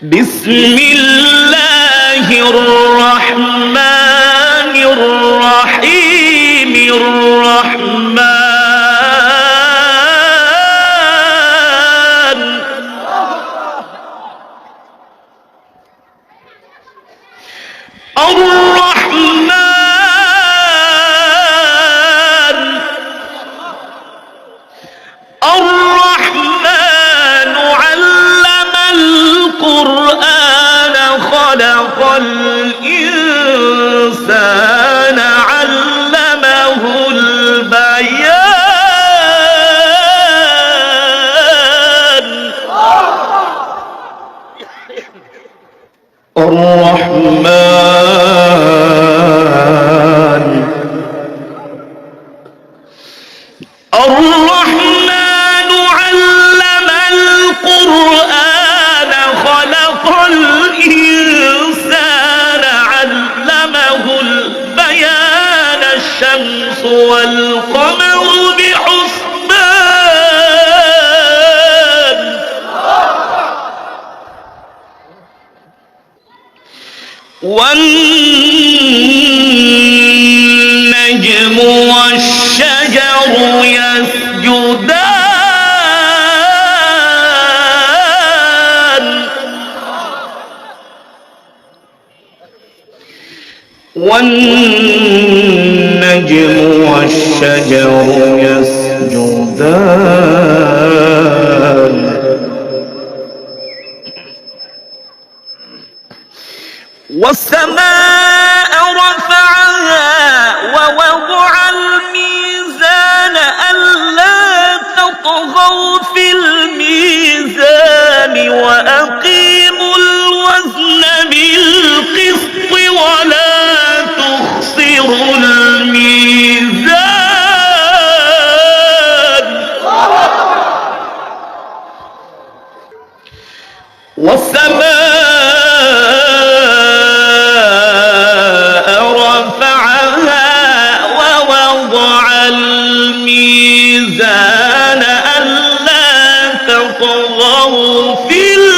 بسم الله الرحمن الرحيم الرحمن علم القرآن خلق الإنسان علمه البيان الرحمن علم القرآن خلق الإنسان علمه البيان الشمس والقمر بحسبان والنجم والشجر يسجدان والنجم والشجر يسجدان والسماء رفعها ووضع الميزان ألا تطغوا في الميزان وأقيموا الوزن بالقسط ولا تخسروا الميزان والسماء رفعها ووضع الميزان ألا تطغوا في الميزان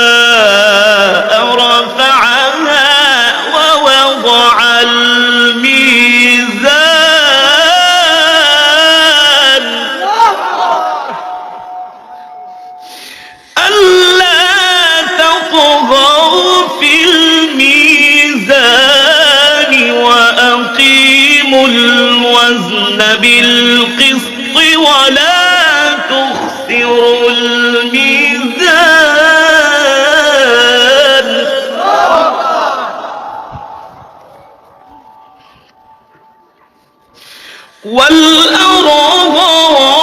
والسماء رفعها ووضع الميزان ألا تطغوا في الميزان وأقيموا الوزن بالقسط ولا تخسروا الميزان والأرض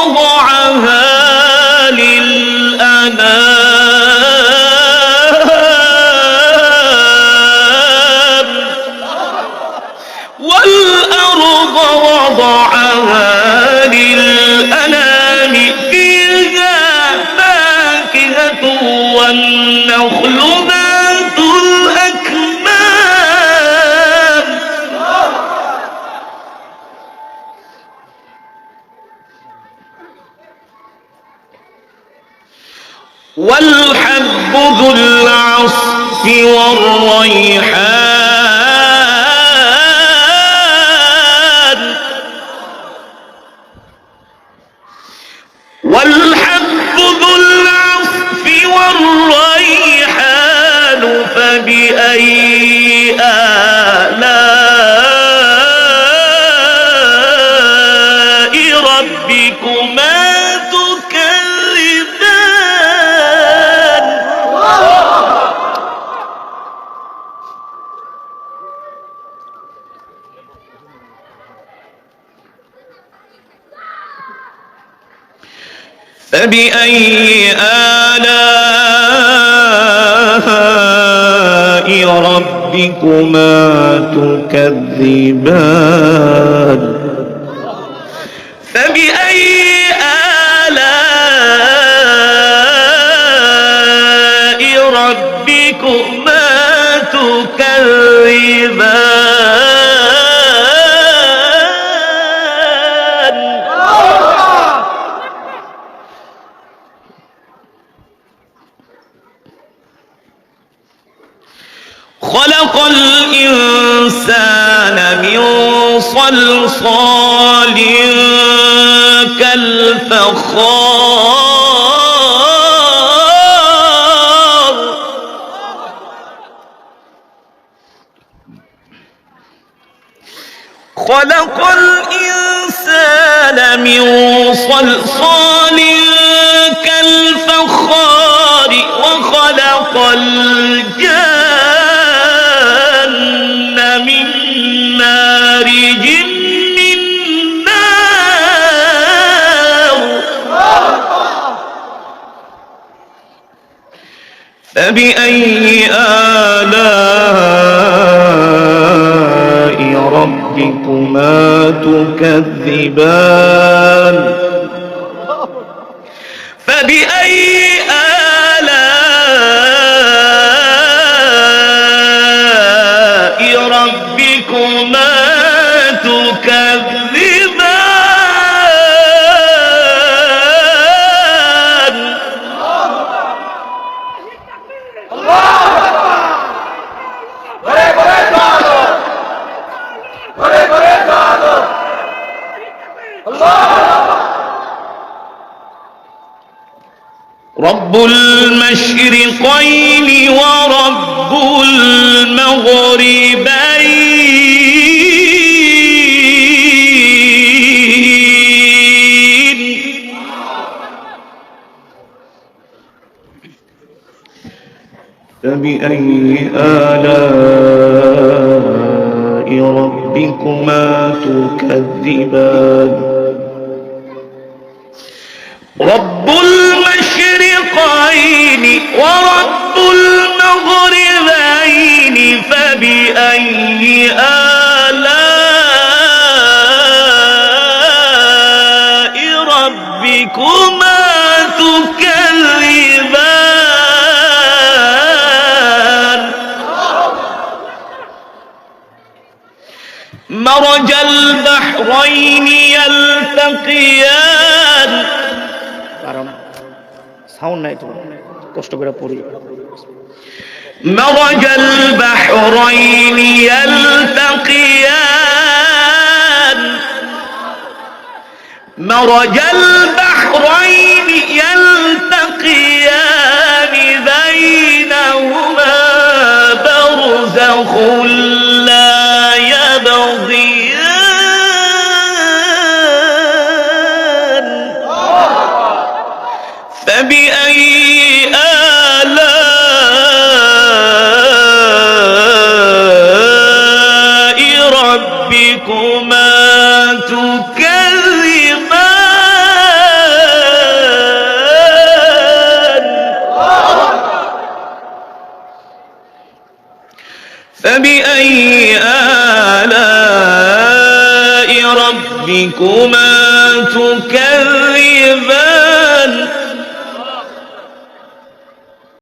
وضعها للأنام والأرض وضعها للأنام فيها فاكهة والنخل ذات الأكمام والحب ذو العصف والريحان والحب ذو العصف والريحان فبأي آلاء ربكما تكذبان فبأي آلاء ربكما تكذبان فبأي آلاء ربكما خلق الإنسان من صلصال كالفخار خلق الإنسان من صلصال كالفخار وخلق الجن من مارج من نار فبأي آلاء ربكما تكذبان فبأي آلاء ربكما تكذبان رب المشرقين ورب المغربين فبأي آلاء ربكما تكذبان رب المشرقين ورب المغربين فبأي آلاء ربكما تكذبان مرج البحرين يلتقيان مرج البحرين يلتقيان مرج البحرين يلتقيان بينهما برزخ لا يبغيان فبأي آلاء ربكما تكذبان فبأي آلاء ربكما تكذبان